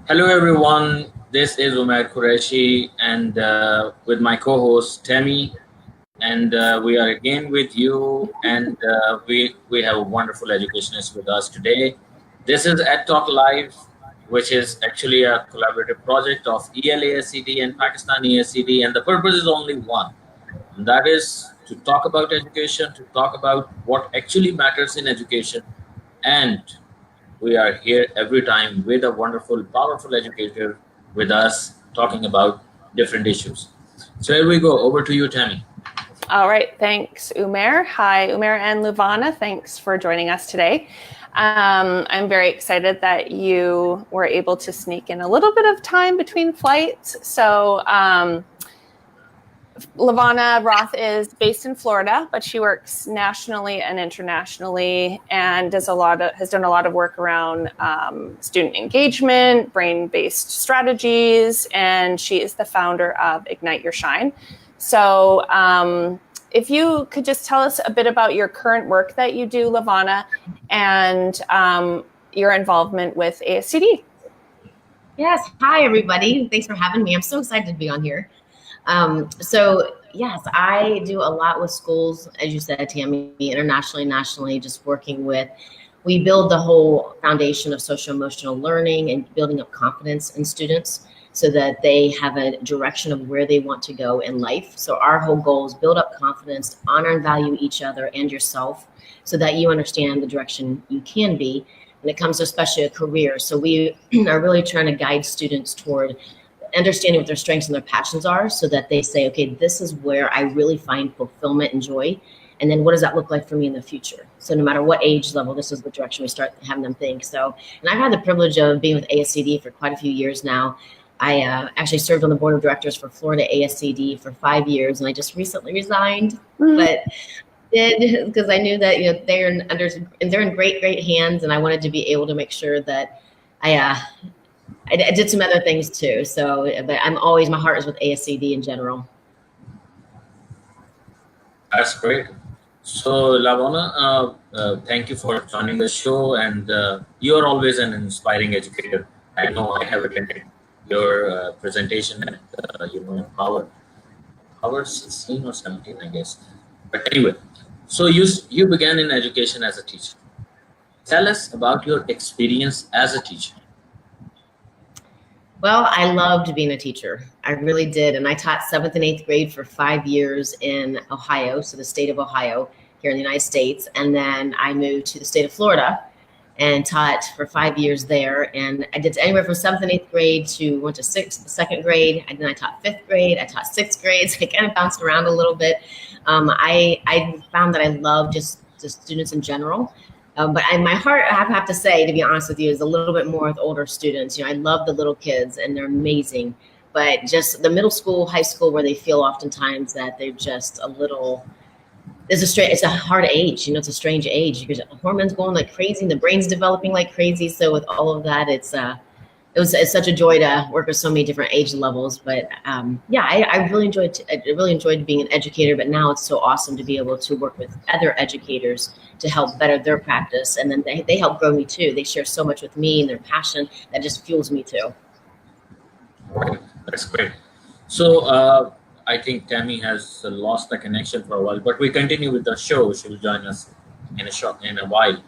Hello, everyone. This is Umair Qureshi, and with my co-host Tammy, and we are again with you. And we have a wonderful educationist with us today. This is Ed Talk Live, which is actually a collaborative project of ELASCD and Pakistani ASCD, and the purpose is only one, and that is to talk about education, to talk about what actually matters in education, and we are here every time with a wonderful, powerful educator with us talking about different issues. So here we go. Over to you, Tammy. All right. Thanks, Umair. Hi, Umair and LaVonna. Thanks for joining us today. I'm very excited that you were able to sneak in a little bit of time between flights. So LaVonna Roth is based in Florida, but she works nationally and internationally and has done a lot of work around student engagement, brain-based strategies, and she is the founder of Ignite Your S.H.I.N.E. So if you could just tell us a bit about your current work that you do, LaVonna, and your involvement with ASCD. Yes. Hi, everybody. Thanks for having me. I'm so excited to be on here. So yes, I do a lot with schools, as you said, Tammy, internationally, nationally, just working with, we build the whole foundation of social emotional learning and building up confidence in students so that they have a direction of where they want to go in life. So our whole goal is build up confidence, honor and value each other and yourself so that you understand the direction you can be when it comes to especially a career. So we are really trying to guide students toward understanding what their strengths and their passions are so that they say, okay, this is where I really find fulfillment and joy. And then what does that look like for me in the future? So no matter what age level, this is the direction we start having them think. So, and I've had the privilege of being with ASCD for quite a few years now. I actually served on the board of directors for Florida ASCD for 5 years, and I just recently resigned, but did because I knew that they're in great hands, and I wanted to be able to make sure that I did some other things too. So, but my heart is with ASCD in general. That's great. So, LaVonna, thank you for joining the show, and you are always an inspiring educator. I know I have attended your presentation at Power 16 or 17, I guess. But anyway, so you began in education as a teacher. Tell us about your experience as a teacher. Well, I loved being a teacher. I really did. And I taught 7th and 8th grade for 5 years in Ohio, so the state of Ohio here in the United States. And then I moved to the state of Florida and taught for 5 years there. And I did anywhere from 7th and 8th grade to went to 2nd grade. And then I taught 5th grade. I taught 6th grade. So I kind of bounced around a little bit. I found that I love just students in general. But my heart, I have to say, to be honest with you, is a little bit more with older students. I love the little kids and they're amazing, but just the middle school, high school, where they feel oftentimes that they're just a little, it's a hard age, it's a strange age because the hormones going like crazy and the brain's developing like crazy. So with all of that, it's such a joy to work with so many different age levels. But I really enjoyed being an educator, but now it's so awesome to be able to work with other educators to help better their practice. And then they help grow me too. They share so much with me and their passion that just fuels me too. Right. That's great. So I think Tammy has lost the connection for a while, but we continue with the show. She will join us in a while.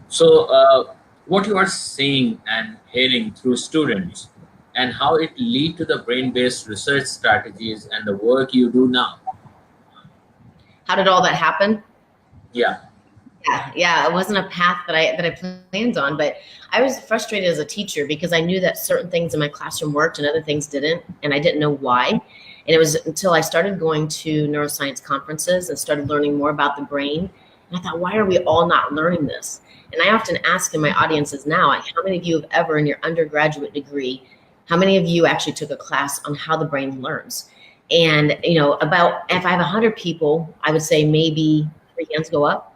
So what you are seeing and hearing through students and how it lead to the brain-based research strategies and the work you do now. How did all that happen? Yeah. Yeah. It wasn't a path that I planned on, but I was frustrated as a teacher because I knew that certain things in my classroom worked and other things didn't, and I didn't know why. And it was until I started going to neuroscience conferences and started learning more about the brain. And I thought, why are we all not learning this? And I often ask in my audiences now, how many of you have ever in your undergraduate degree, how many of you actually took a class on how the brain learns? And, about if I have 100 people, I would say maybe 3 hands go up.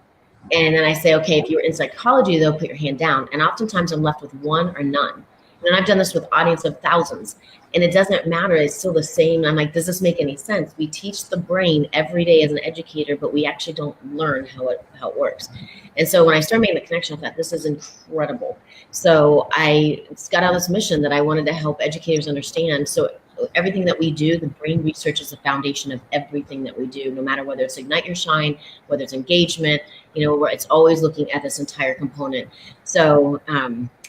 And then I say, okay, if you were in psychology, though, put your hand down. And oftentimes I'm left with 1 or none. And I've done this with audience of thousands, and it doesn't matter. It's still the same. I'm like, does this make any sense? We teach the brain every day as an educator, but we actually don't learn how it works. And so when I started making the connection, I thought, this is incredible. So I got on this mission that I wanted to help educators understand. So everything that we do, the brain research is the foundation of everything that we do, no matter whether it's Ignite Your S.H.I.N.E, whether it's engagement, where it's always looking at this entire component. So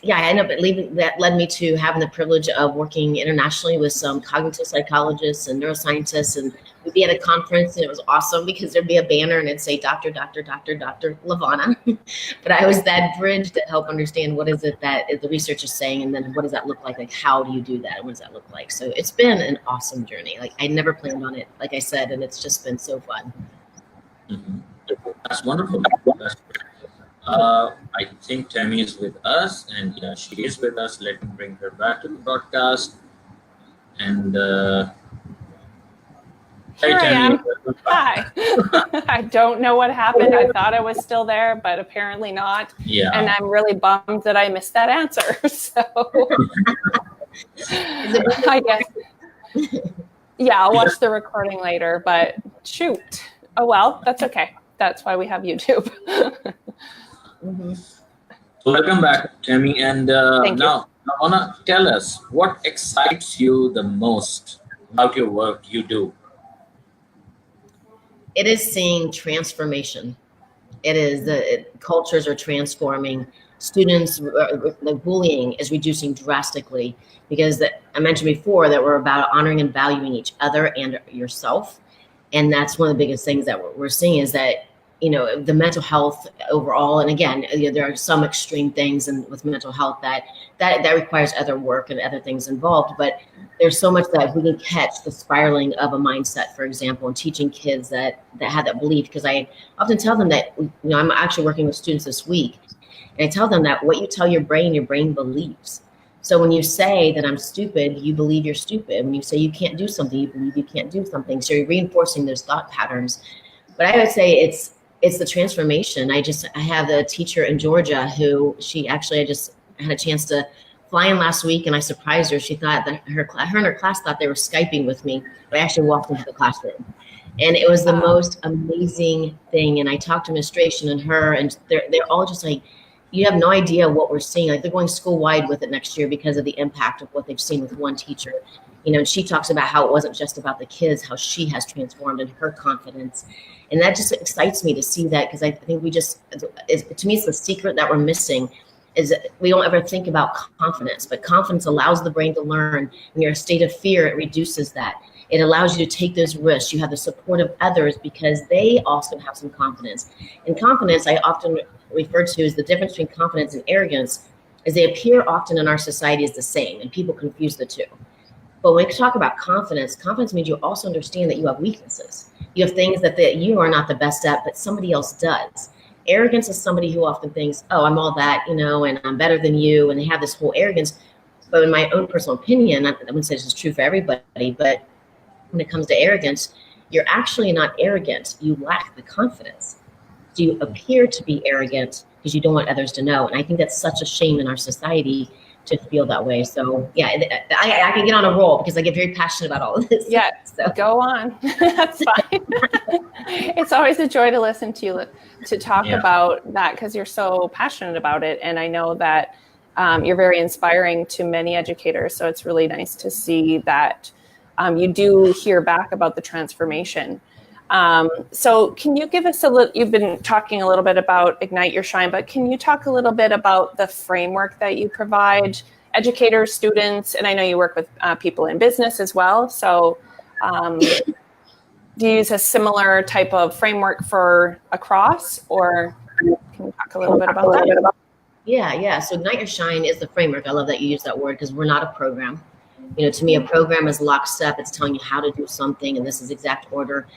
yeah, I ended up leaving. That led me to having the privilege of working internationally with some cognitive psychologists and neuroscientists. And we'd be at a conference, and it was awesome because there'd be a banner and it'd say, Dr. LaVonna. But I was that bridge to help understand what is it that the research is saying, and then what does that look like? Like, how do you do that? And what does that look like? So it's been an awesome journey. Like, I never planned on it, like I said, and it's just been so fun. Mm-hmm. That's wonderful. I think Tammy is with us, and yeah, she is with us. Let me bring her back to the broadcast. And Here hey, I Tammy. am. Hi. I don't know what happened. I thought I was still there, but apparently not. Yeah. And I'm really bummed that I missed that answer. So I guess. Yeah, I'll watch the recording later, but shoot. Oh, well, that's okay. That's why we have YouTube. Mm-hmm. Welcome back, Tammy. And now, LaVonna, tell us what excites you the most about your work you do. It is seeing transformation. It is cultures are transforming. Students, the bullying is reducing drastically because I mentioned before that we're about honoring and valuing each other and yourself. And that's one of the biggest things that we're seeing is that, the mental health overall. And again, there are some extreme things with mental health that requires other work and other things involved. But there's so much that we can catch the spiraling of a mindset, for example, and teaching kids that have that belief. Because I often tell them that, I'm actually working with students this week, and I tell them that what you tell your brain believes. So when you say that I'm stupid, you believe you're stupid. When you say you can't do something, you believe you can't do something. So you're reinforcing those thought patterns. But I would say it's the transformation. I have a teacher in Georgia who I just had a chance to fly in last week, and I surprised her. She thought that her and her class thought they were Skyping with me, but I actually walked into the classroom. And it was the most amazing thing. And I talked to administration and her, and they're all just like, you have no idea what we're seeing. Like, they're going school wide with it next year because of the impact of what they've seen with one teacher. And she talks about how it wasn't just about the kids, how she has transformed in her confidence. And that just excites me to see that, because I think to me, it's the secret that we're missing is that we don't ever think about confidence, but confidence allows the brain to learn. When you're in a state of fear, it reduces that. It allows you to take those risks. You have the support of others because they also have some confidence. And confidence, I often refer to as the difference between confidence and arrogance, is they appear often in our society as the same, and people confuse the two. But when we talk about confidence means you also understand that you have weaknesses. You have things that you are not the best at, but somebody else does. Arrogance is somebody who often thinks, oh, I'm all that, and I'm better than you, and they have this whole arrogance. But in my own personal opinion, I wouldn't say this is true for everybody, but when it comes to arrogance, you're actually not arrogant. You lack the confidence. So you appear to be arrogant because you don't want others to know. And I think that's such a shame in our society to feel that way. So yeah, I can get on a roll because I get very passionate about all of this. Yeah, so go on. That's fine. It's always a joy to listen to you to talk about that, because you're so passionate about it. And I know that you're very inspiring to many educators. So it's really nice to see that you do hear back about the transformation. So can you give us you've been talking a little bit about Ignite Your S.H.I.N.E, but can you talk a little bit about the framework that you provide educators, students, and I know you work with people in business as well. So do you use a similar type of framework for across, or can you talk a little bit about that? Yeah. So Ignite Your S.H.I.N.E is the framework. I love that you use that word because we're not a program. To me, a program is lockstep. It's telling you how to do something, and this is exact order.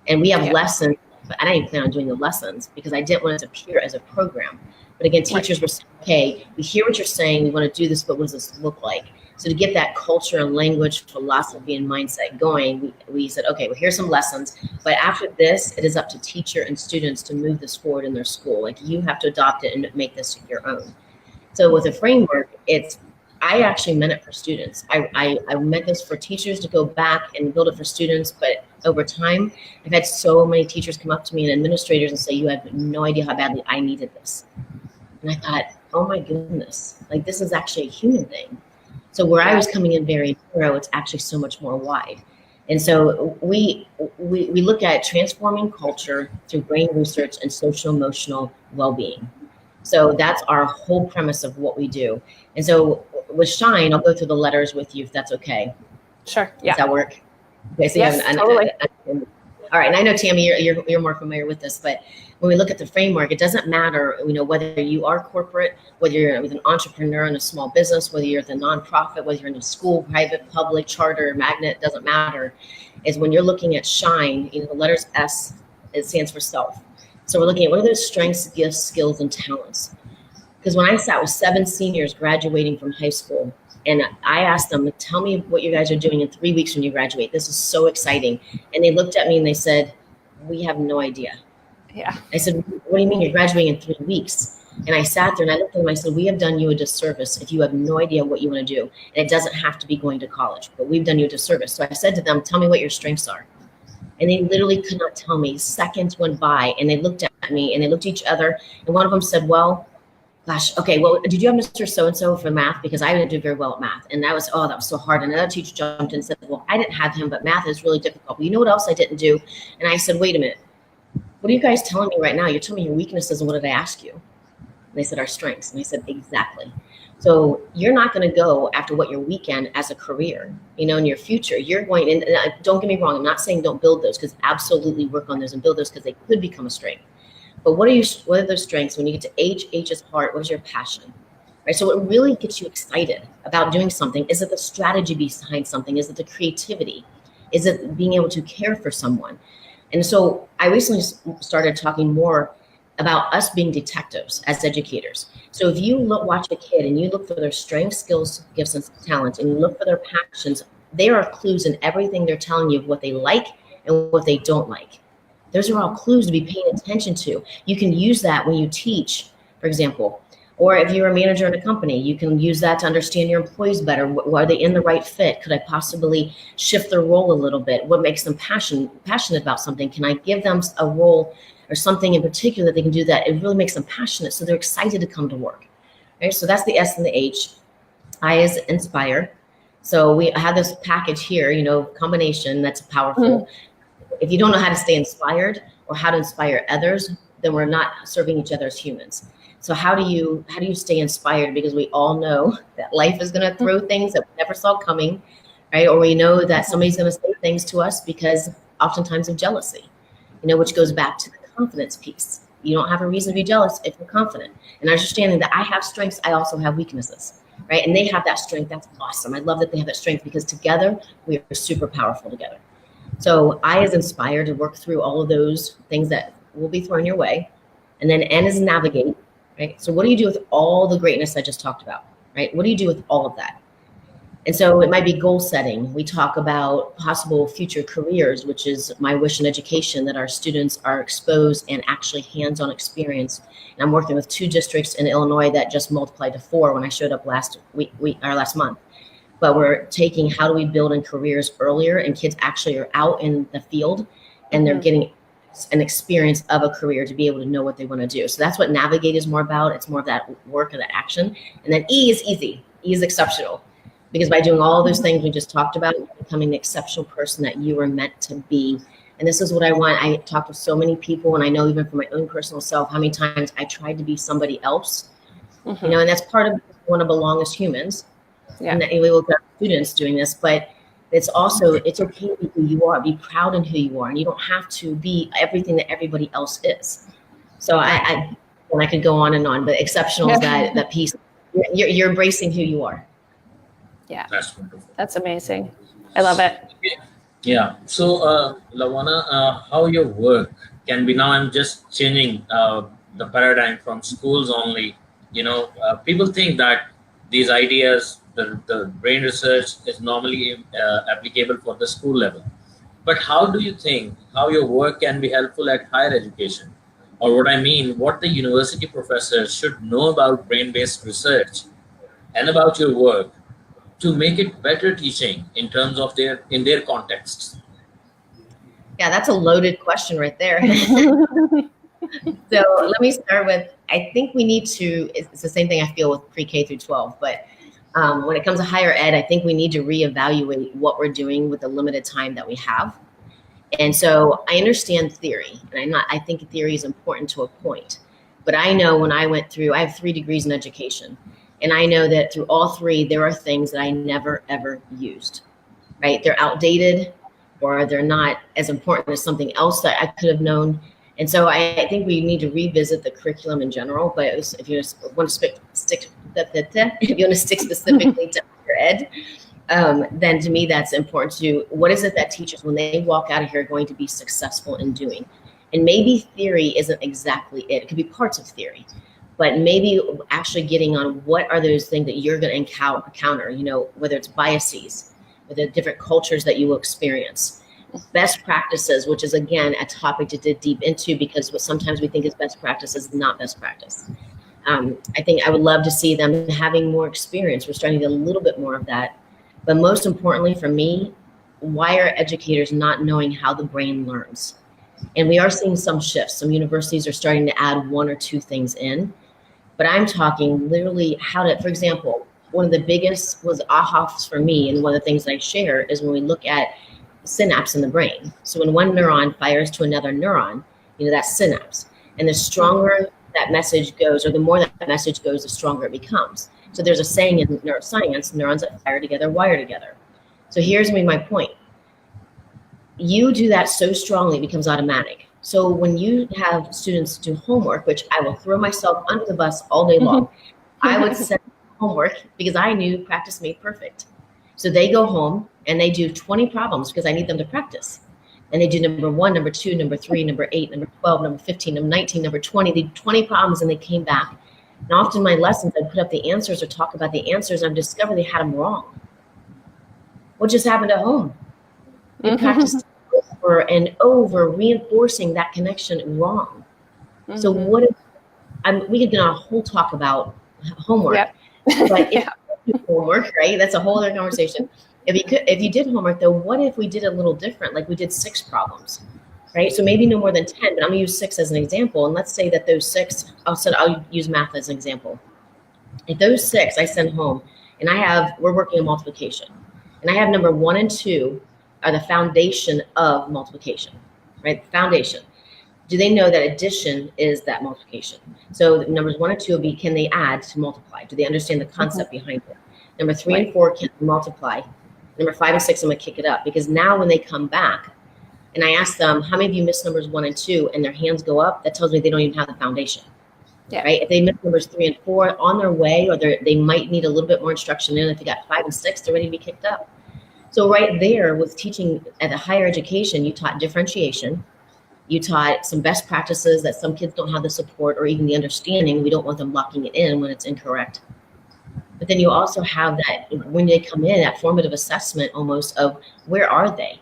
And we have lessons, but I didn't even plan on doing the lessons because I didn't want it to appear as a program. But again, teachers were saying, okay, we hear what you're saying. We want to do this, but what does this look like? So to get that culture and language, philosophy, and mindset going, we said, okay, well, here's some lessons. But after this, it is up to teacher and students to move this forward in their school. Like, you have to adopt it and make this your own. So with a framework, I actually meant it for students. I meant this for teachers to go back and build it for students. But over time, I've had so many teachers come up to me and administrators and say, you have no idea how badly I needed this. And I thought, oh my goodness, like this is actually a human thing. So where I was coming in very narrow, it's actually so much more wide. And so we look at transforming culture through brain research and social emotional well-being. So that's our whole premise of what we do. And so with S.H.I.N.E, I'll go through the letters with you if that's okay. Sure. Yeah. Does that work? Okay. So yes, you have totally. All right. And I know, Tammy, you're more familiar with this, but when we look at the framework, it doesn't matter, whether you are corporate, whether you're with an entrepreneur in a small business, whether you're at the nonprofit, whether you're in a school, private, public, charter, magnet, doesn't matter. Is when you're looking at S.H.I.N E, the letters S, it stands for self. So we're looking at what are those strengths, gifts, skills, and talents. Because when I sat with 7 seniors graduating from high school, and I asked them, tell me what you guys are doing in 3 weeks when you graduate. This is so exciting. And they looked at me and they said, we have no idea. Yeah. I said, what do you mean you're graduating in 3 weeks? And I sat there and I looked at them, I said, we have done you a disservice if you have no idea what you want to do. And it doesn't have to be going to college, but we've done you a disservice. So I said to them, tell me what your strengths are. And they literally could not tell me. Seconds went by and they looked at me and they looked at each other. And one of them said, well, gosh, okay, well, did you have Mr. So-and-so for math? Because I didn't do very well at math. And that was so hard. And another teacher jumped in and said, well, I didn't have him, but math is really difficult. But you know what else I didn't do? And I said, wait a minute. What are you guys telling me right now? You're telling me your weaknesses, and what did I ask you? And they said, our strengths. And I said, exactly. So you're not going to go after what you're weak in as a career, in your future. You're going, and don't get me wrong, I'm not saying don't build those, because absolutely work on those and build those, because they could become a strength. But what are those strengths? When you get to H is heart, what is your passion? Right? So what really gets you excited about doing something? Is it the strategy behind something? Is it the creativity? Is it being able to care for someone? And so I recently started talking more about us being detectives as educators. So if you watch a kid and you look for their strengths, skills, gifts, and talents, and you look for their passions, there are clues in everything they're telling you of what they like and what they don't like. Those are all clues to be paying attention to. You can use that when you teach, for example, or if you're a manager in a company, you can use that to understand your employees better. Are they in the right fit? Could I possibly shift their role a little bit? What makes them passionate about something? Can I give them a role or something in particular that they can do that it really makes them passionate, so they're excited to come to work? Right? So that's the S and the H. I is inspire. So we have this package here, combination that's powerful. If you don't know how to stay inspired or how to inspire others, then we're not serving each other as humans. So how do you stay inspired? Because we all know that life is going to throw things that we never saw coming, right? Or we know that somebody's going to say things to us because oftentimes of jealousy, which goes back to the confidence piece. You don't have a reason to be jealous if you're confident. And understanding that I have strengths, I also have weaknesses, right? And they have that strength. That's awesome. I love that they have that strength, because together we are super powerful together. So I is inspired to work through all of those things that will be thrown your way. And then N is navigate, right? So what do you do with all the greatness I just talked about, right? What do you do with all of that? And so it might be goal setting. We talk about possible future careers, which is my wish in education, that our students are exposed and actually hands-on experience. And I'm working with 2 districts in Illinois that just multiplied to 4 when I showed up last month. But we're taking how do we build in careers earlier, and kids actually are out in the field and they're getting an experience of a career to be able to know what they want to do. So that's what navigate is more about. It's more of that work and that action. And then E is easy. E is exceptional. Because by doing all those things we just talked about, you're becoming the exceptional person that you were meant to be. And this is what I want. I talk to so many people, and I know even for my own personal self, how many times I tried to be somebody else, and that's part of want to belong as humans. Yeah. And that we will get students doing this, but it's also, it's okay to be who you are, be proud in who you are. And you don't have to be everything that everybody else is. So I could go on and on, but exceptional is that piece. You're embracing who you are. Yeah, that's amazing. I love it. Yeah. So, LaVonna, how your work can be now? I'm just changing the paradigm from schools only. People think that these ideas, the brain research, is normally applicable for the school level. But how do you think how your work can be helpful at higher education? Or what I mean, what the university professors should know about brain-based research and about your work to make it better teaching in terms of their contexts? Yeah, that's a loaded question right there. So let me start with, I think we need to, it's the same thing I feel with pre-K through 12, but when it comes to higher ed, I think we need to reevaluate what we're doing with the limited time that we have. And so I understand theory, and I think theory is important to a point, but I know when I went through, I have 3 degrees in education, and I know that through all 3, there are things that I never, ever used, right? They're outdated, or they're not as important as something else that I could have known. And so I think we need to revisit the curriculum in general, but if you want to stick specifically to higher ed, then to me that's important to, what is it that teachers, when they walk out of here, are going to be successful in doing? And maybe theory isn't exactly it. It could be parts of theory, but maybe actually getting on what are those things that you're going to encounter, you know, whether it's biases, whether different cultures that you will experience. Best practices, which is, again, a topic to dig deep into, because what sometimes we think is best practice is not best practice. I think I would love to see them having more experience. We're starting to get a little bit more of that. But most importantly for me, why are educators not knowing how the brain learns? And we are seeing some shifts. Some universities are starting to add 1 or 2 things in. But I'm talking literally how to, for example, one of the biggest was ahas for me, and one of the things I share is when we look at synapse in the brain. So when one neuron fires to another neuron, you know, that's synapse. And the stronger that message goes, or the more that message goes, the stronger it becomes. So there's a saying in neuroscience, neurons that fire together wire together. So here's my point. You do that so strongly, it becomes automatic. So when you have students do homework, which I will throw myself under the bus all day long, I would send homework because I knew practice made perfect. So they go home and they do 20 problems because I need them to practice. And they do number 1, number 2, number 3, number 8, number 12, number 15, number 19, number 20. They did 20 problems and they came back. And often in my lessons, I'd put up the answers or talk about the answers, and I've discovered they had them wrong. What just happened at home? They practiced over and over, reinforcing that connection wrong. So what if, we could get on a whole talk about homework, but if you do homework, right? That's a whole other conversation. If you did homework though, what if we did a little different? Like we did 6 problems, right? So maybe no more than 10, but I'm gonna use 6 as an example. And let's say that those 6, I'll use math as an example. If those 6 I send home, and we're working on multiplication, and I have number 1 and 2 are the foundation of multiplication, right? Foundation. Do they know that addition is that multiplication? So numbers 1 and 2 will be, can they add to multiply? Do they understand the concept behind it? Number 3 and 4, can they multiply? Number 5 and 6, I'm gonna kick it up, because now when they come back and I ask them, how many of you missed numbers 1 and 2, and their hands go up, that tells me they don't even have the foundation, right? If they miss numbers 3 and 4 on their way, or they might need a little bit more instruction in. If you got 5 and 6, they're ready to be kicked up. So right there with teaching at the higher education, you taught differentiation. You taught some best practices that some kids don't have the support or even the understanding. We don't want them locking it in when it's incorrect. But then you also have that when they come in, that formative assessment almost of where are they?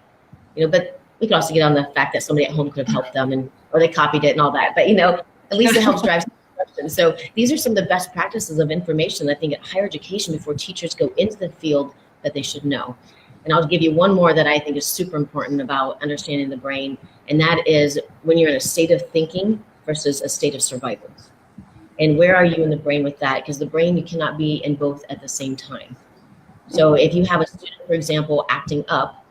You know, but we can also get on the fact that somebody at home could have helped them or they copied it and all that. But you know, at least it helps drive some questions. So these are some of the best practices of information I think at higher education before teachers go into the field that they should know. And I'll give you one more that I think is super important about understanding the brain, and that is when you're in a state of thinking versus a state of survival. And where are you in the brain with that? Because the brain, you cannot be in both at the same time. So if you have a student, for example, acting up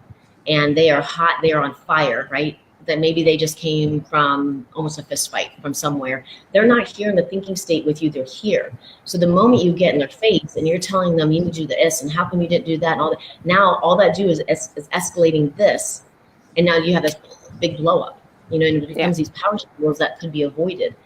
and they are hot, they are on fire, right? That maybe they just came from almost a fist fight from somewhere. They're not here in the thinking state with you, they're here. So the moment you get in their face and you're telling them you need to do this and how come you didn't do that and all that, now all that do is escalating this. And now you have this big blow up, you know, and it becomes these power struggles that could be avoided.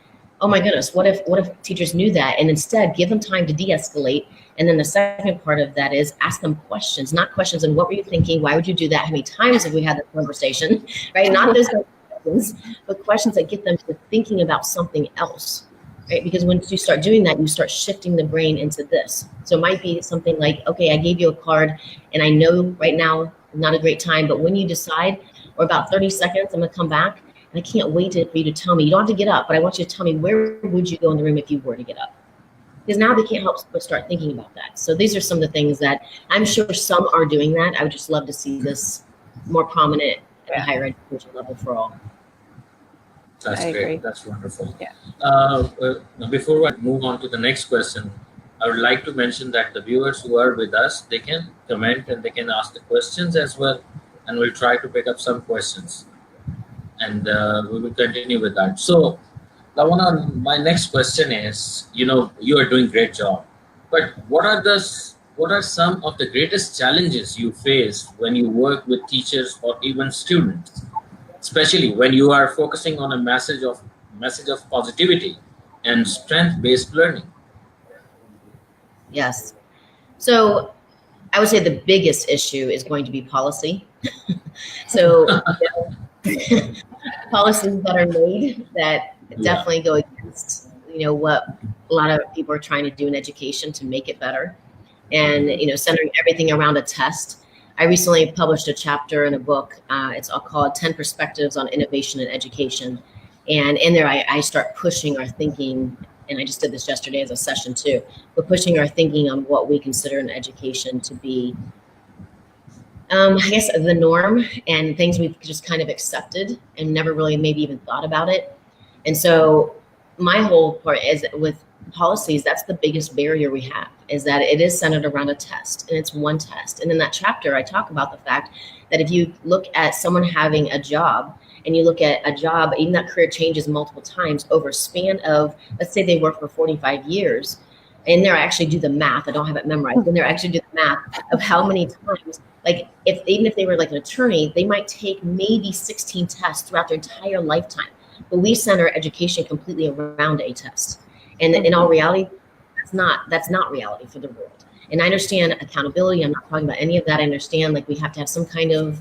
Oh my goodness, what if teachers knew that and instead give them time to de-escalate? And then the second part of that is ask them questions, not questions on what were you thinking, why would you do that, how many times have we had that conversation, right? Not those questions, but questions that get them to thinking about something else, right? Because once you start doing that, you start shifting the brain into this. So it might be something like, okay, I gave you a card and I know right now, not a great time, but when you decide, or about 30 seconds, I'm gonna come back and I can't wait for you to tell me, you don't have to get up, but I want you to tell me where would you go in the room if you were to get up? because now they can't help but start thinking about that. So these are some of the things that I'm sure some are doing that. I would just love to see this more prominent at the higher education level for all. That's I great. agree. That's wonderful. Yeah. Before I move on to the next question, I would like to mention that the viewers who are with us, they can comment and they can ask the questions as well, and we'll try to pick up some questions, and we will continue with that. So, LaVonna, my next question is, you are doing great job, but what are some of the greatest challenges you face when you work with teachers or even students, especially when you are focusing on a message of positivity and strength-based learning? Yes. So I would say the biggest issue is going to be policy. So policies that are made that definitely go against, what a lot of people are trying to do in education to make it better. And, centering everything around a test. I recently published a chapter in a book. It's all called 10 Perspectives on Innovation in Education. And in there, I start pushing our thinking, and I just did this yesterday as a session too, but pushing our thinking on what we consider in education to be, I guess, the norm and things we've just kind of accepted and never really maybe even thought about it. And so my whole part is with policies, that's the biggest barrier we have, is that it is centered around a test, and it's one test. And in that chapter, I talk about the fact that if you look at someone having a job, and you look at a job, even that career changes multiple times over a span of, let's say they work for 45 years, and there I actually do the math, I don't have it memorized, and there I actually do the math of how many times, like even if they were like an attorney, they might take maybe 16 tests throughout their entire lifetime. But we center education completely around a test. And in all reality, that's not reality for the world. And I understand accountability. I'm not talking about any of that. I understand like we have to have some kind of,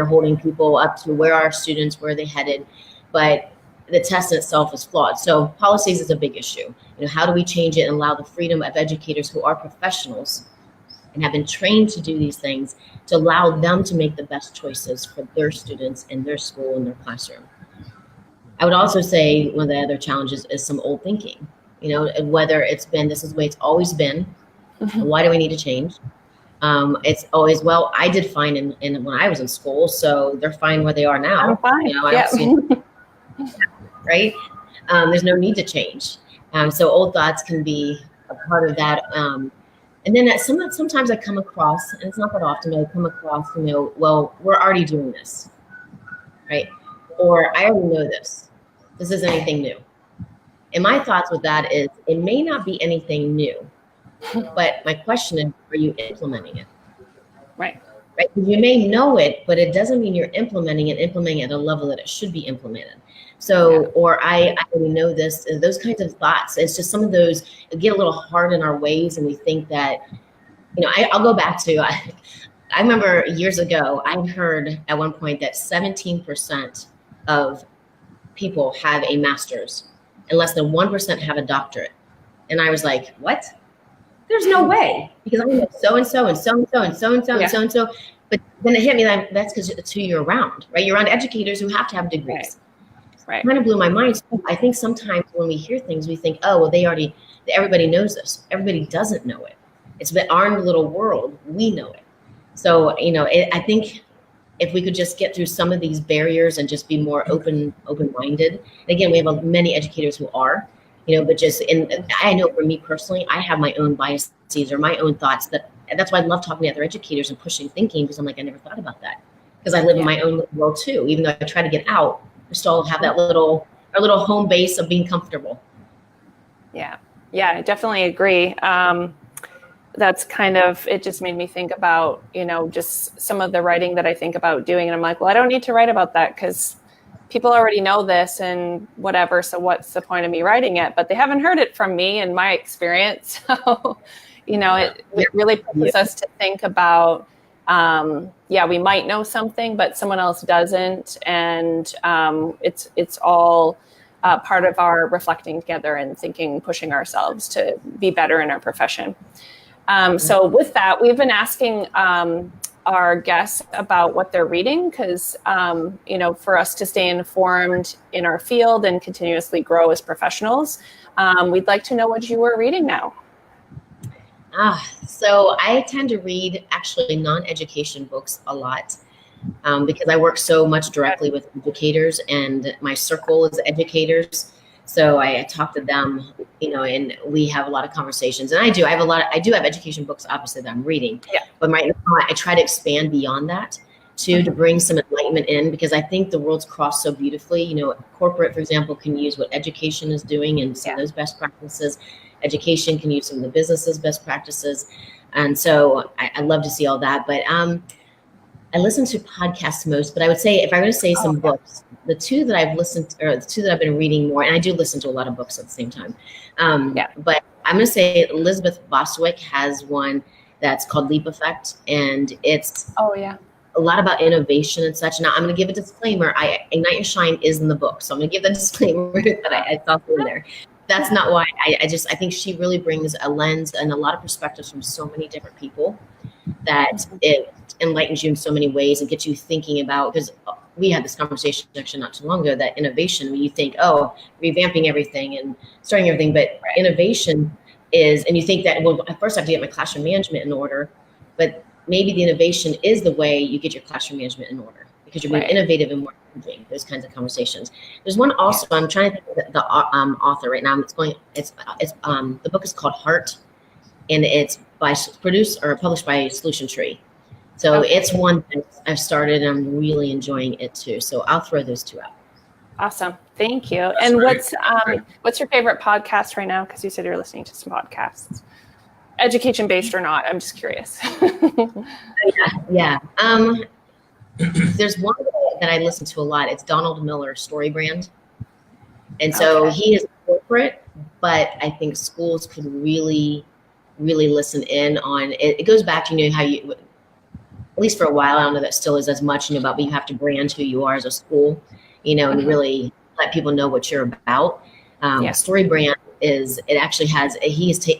holding people up to where are our students, where are they headed. But the test itself is flawed. So policies is a big issue. How do we change it and allow the freedom of educators who are professionals and have been trained to do these things, to allow them to make the best choices for their students in their school and their classroom. I would also say one of the other challenges is some old thinking. Whether it's been, this is the way it's always been. Mm-hmm. Why do we need to change? It's always, well, I did fine in when I was in school, so they're fine where they are now. I'm fine. I don't see right? There's no need to change. So old thoughts can be a part of that. And then sometimes I come across, and it's not that often, I come across, well, we're already doing this, right? Or I already know this. This isn't anything new. And my thoughts with that is, it may not be anything new, but my question is, are you implementing it? Right. You may know it, but it doesn't mean you're implementing it at a level that it should be implemented. So, or I already know this, those kinds of thoughts. It's just some of those get a little hard in our ways, and we think that, I'll go back to, I remember years ago, I heard at one point that 17% of people have a master's and less than 1% have a doctorate. And I was like, what? There's no way, because I know so-and-so and so-and-so and so-and-so and so-and-so. But then it hit me that that's because it's who you're around, right? You're around educators who have to have degrees. Right. It kind of blew my mind. So I think sometimes when we hear things, we think, oh, well, everybody knows this. Everybody doesn't know it. It's been our little world. We know it. So, I think if we could just get through some of these barriers and just be more open-minded. And again, we have many educators who are, but I know for me personally, I have my own biases or my own thoughts that's why I love talking to other educators and pushing thinking, because I'm like, I never thought about that, because I live in my own little world too. Even though I try to get out, I still have that our little home base of being comfortable. Yeah, I definitely agree. That's kind of, it just made me think about, just some of the writing that I think about doing. And I'm like, well, I don't need to write about that because people already know this and whatever. So what's the point of me writing it? But they haven't heard it from me in my experience. So, it really puts us to think about, we might know something, but someone else doesn't. And it's all part of our reflecting together and thinking, pushing ourselves to be better in our profession. So with that, we've been asking our guests about what they're reading, because, for us to stay informed in our field and continuously grow as professionals, we'd like to know what you are reading now. So I tend to read actually non-education books a lot. Because I work so much directly with educators and my circle is educators. So I talk to them, and we have a lot of conversations. And I do have education books, obviously, that I'm reading. Yeah. But right now I try to expand beyond that too, to bring some enlightenment in, because I think the world's crossed so beautifully. Corporate, for example, can use what education is doing and some of those best practices. Education can use some of the businesses' best practices. And so I love to see all that. But I listen to podcasts most, but I would say if I were to say some books, the two that I've listened to, or the two that I've been reading more, and I do listen to a lot of books at the same time. But I'm going to say Elizabeth Bostwick has one that's called Leap Effect, and it's a lot about innovation and such. Now I'm going to give a disclaimer. Ignite Your S.H.I.N.E is in the book, so I'm going to give the disclaimer that I thought in there. That's not why. I think she really brings a lens and a lot of perspectives from so many different people that it enlightens you in so many ways and gets you thinking about, because we had this conversation actually not too long ago, that innovation, when you think, revamping everything and starting everything, but innovation is, and you think that, well, at first I have to get my classroom management in order, but maybe the innovation is the way you get your classroom management in order, because you're being innovative and more challenging, those kinds of conversations. There's one also, I'm trying to think of the author right now. The book is called Heart, and it's published by Solution Tree. So it's one that I've started and I'm really enjoying it too. So I'll throw those two out. Awesome. Thank you. And what's your favorite podcast right now? Because you said you're listening to some podcasts, education based or not. I'm just curious. Yeah. There's one that I listen to a lot. It's Donald Miller, Story Brand. And so he is corporate, but I think schools could really listen in on it. It goes back to, how you, at least for a while, I don't know that still is as much about, but you have to brand who you are as a school, and really let people know what you're about. Story Brand he has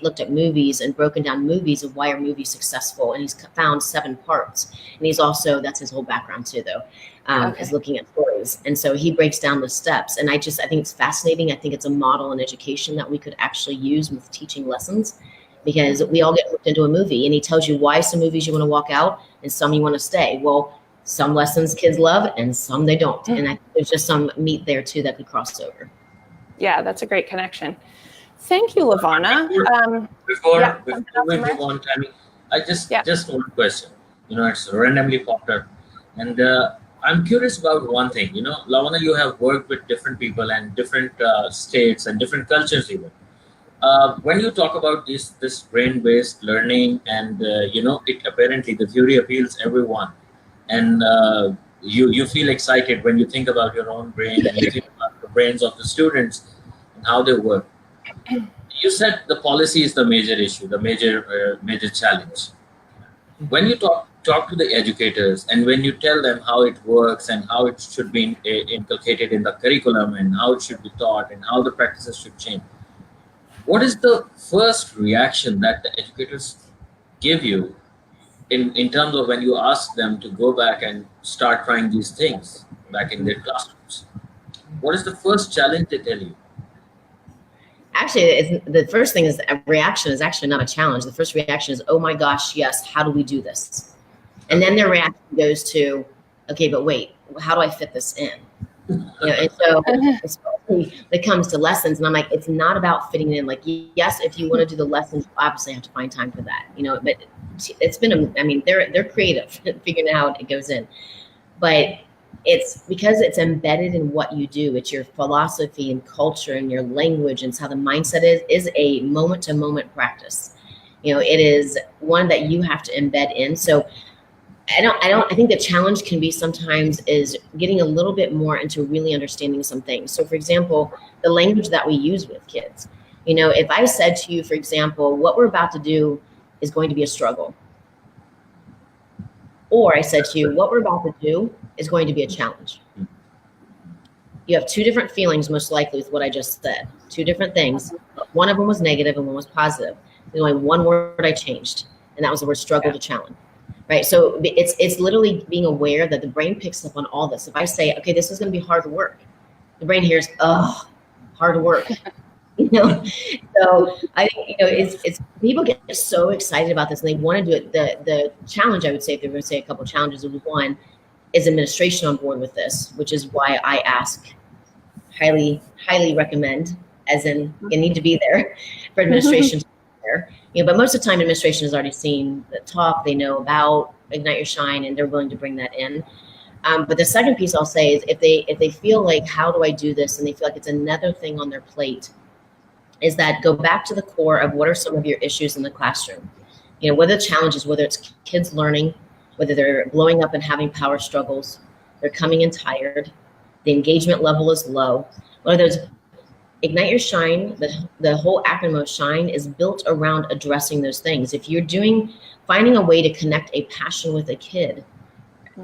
looked at movies and broken down movies of why are movies successful, and he's found 7 parts. And he's also, that's his whole background too, though, is looking at stories. And so he breaks down the steps. And I think it's fascinating. I think it's a model in education that we could actually use with teaching lessons, because we all get hooked into a movie, and he tells you why some movies you want to walk out and some you want to stay. Well, some lessons kids love and some they don't. And I think there's just some meat there too that could cross over. Yeah, that's a great connection. Thank you, LaVonna. Before we move on, Tammy, I just one question. It's randomly popped up, and I'm curious about one thing. LaVonna, you have worked with different people and different states and different cultures even. When you talk about this brain-based learning, and it apparently the theory appeals everyone, and you feel excited when you think about your own brain and you think about the brains of the students and how they work. You said the policy is the major issue, the major challenge. When you talk to the educators and when you tell them how it works and how it should be inculcated in the curriculum and how it should be taught and how the practices should change, what is the first reaction that the educators give you in terms of when you ask them to go back and start trying these things back in their classrooms? What is the first challenge they tell you? Actually, the first thing is a reaction is actually not a challenge. The first reaction is, oh my gosh, yes, how do we do this? And then their reaction goes to, okay, but wait, how do I fit this in? And so especially when it comes to lessons, and I'm like, it's not about fitting in. Like, yes, if you want to do the lessons, you obviously have to find time for that, but it's been, they're creative figuring out how it goes in, but it's because it's embedded in what you do. It's your philosophy and culture and your language, and it's how the mindset is a moment to moment practice. It is one that you have to embed in. So I think the challenge can be sometimes is getting a little bit more into really understanding some things. So for example, the language that we use with kids, if I said to you, for example, what we're about to do is going to be a struggle. Or I said to you, what we're about to do is going to be a challenge. You have 2 different feelings, most likely, with what I just said. 2 different things. One of them was negative and one was positive. There's only one word I changed, and that was the word struggle to challenge. Right? So it's literally being aware that the brain picks up on all this. If I say, okay, this is going to be hard work, the brain hears, hard work. you know. So I think, it's people get so excited about this and they want to do it. The challenge, I would say, if they're going to say a couple of challenges, one is administration on board with this, which is why I ask, highly recommend, as in you need to be there for administration to be there. But most of the time administration has already seen the talk, they know about Ignite Your Shine, and they're willing to bring that in. But the second piece I'll say is if they feel like, how do I do this? And they feel like it's another thing on their plate, is that go back to the core of what are some of your issues in the classroom. What are the challenges, whether it's kids learning, whether they're blowing up and having power struggles, they're coming in tired, the engagement level is low. What are those? Ignite Your Shine, the whole acronym of SHINE is built around addressing those things. If you're finding a way to connect a passion with a kid,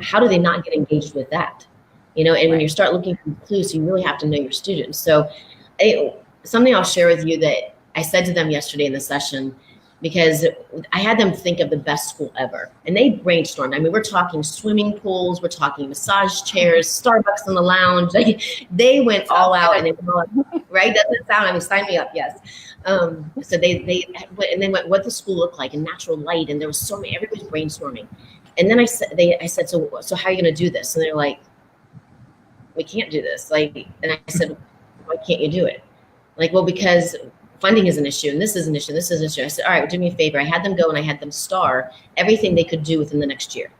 how do they not get engaged with that? And when you start looking for clues, you really have to know your students. So something I'll share with you that I said to them yesterday in the session, because I had them think of the best school ever. And they brainstormed. I mean, we're talking swimming pools, we're talking massage chairs, Starbucks in the lounge. They went all out, and right? Doesn't sound, I mean, sign me up, yes. So they went what the school looked like, and natural light, and there was so many, everybody's brainstorming. And then I said, so how are you gonna do this? And they're like, we can't do this. And I said, why can't you do it? Well, because funding is an issue, and this is an issue, this is an issue. I said, all right, well, do me a favor. I had them go and I had them star everything they could do within the next year.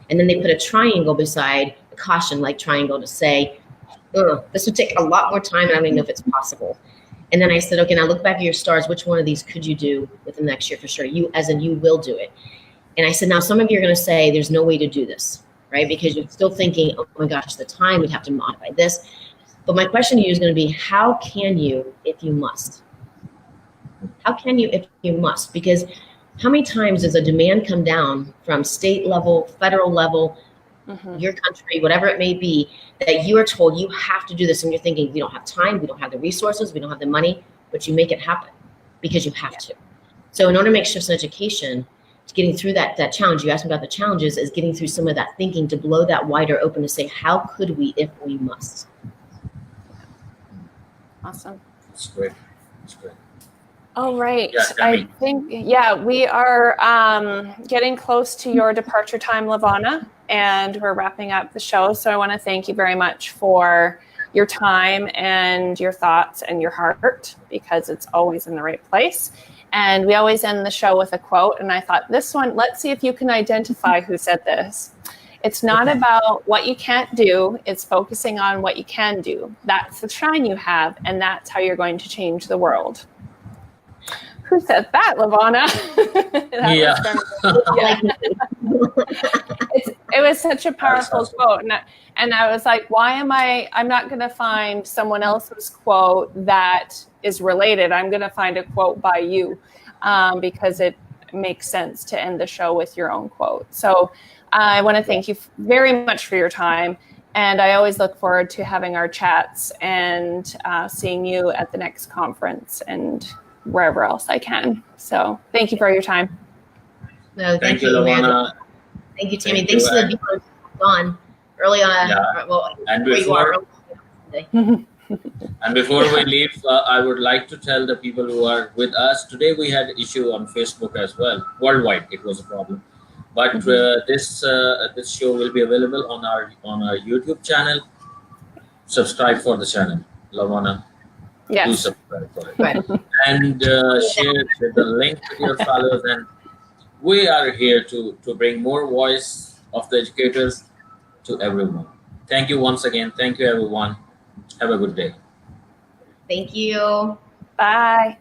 And then they put a triangle beside a caution like triangle to say, this would take a lot more time and I don't even know if it's possible. And then I said, okay, now look back at your stars. Which one of these could you do within the next year for sure? You will do it. And I said, now some of you are going to say there's no way to do this, right? Because you're still thinking, oh my gosh, the time, we'd have to modify this. But my question to you is going to be, how can you if you must? How can you if you must? Because how many times does a demand come down from state level, federal level, your country, whatever it may be, that you are told you have to do this, and you're thinking, we don't have time, we don't have the resources, we don't have the money, but you make it happen because you have to. So in order to make shifts in education, getting through that challenge, you asked me about the challenges, is getting through some of that thinking to blow that wider open to say, how could we if we must? Awesome. That's great. That's great. All right. Yeah, I think, we are getting close to your departure time, LaVonna, and we're wrapping up the show. So I want to thank you very much for your time and your thoughts and your heart, because it's always in the right place. And we always end the show with a quote. And I thought this one, let's see if you can identify who said this. It's not about what you can't do. It's focusing on what you can do. That's the shine you have. And that's how you're going to change the world. Who said that, LaVonna? It was such a powerful quote. And I was like, I'm not going to find someone else's quote that is related. I'm going to find a quote by you because it makes sense to end the show with your own quote. So I want to thank you very much for your time. And I always look forward to having our chats and seeing you at the next conference and wherever else I can. So thank you for your time. No, thank you, LaVonna. Thank you, Tammy. Thanks to the people who gone early on. Yeah. Well, and before we leave, I would like to tell the people who are with us today, we had issue on Facebook as well. Worldwide, it was a problem. But this show will be available on our YouTube channel. Subscribe for the channel, LaVonna. Yes. Do subscribe for it. Right. And share the link with your followers. And we are here to bring more voice of the educators to everyone. Thank you once again. Thank you, everyone. Have a good day. Thank you. Bye.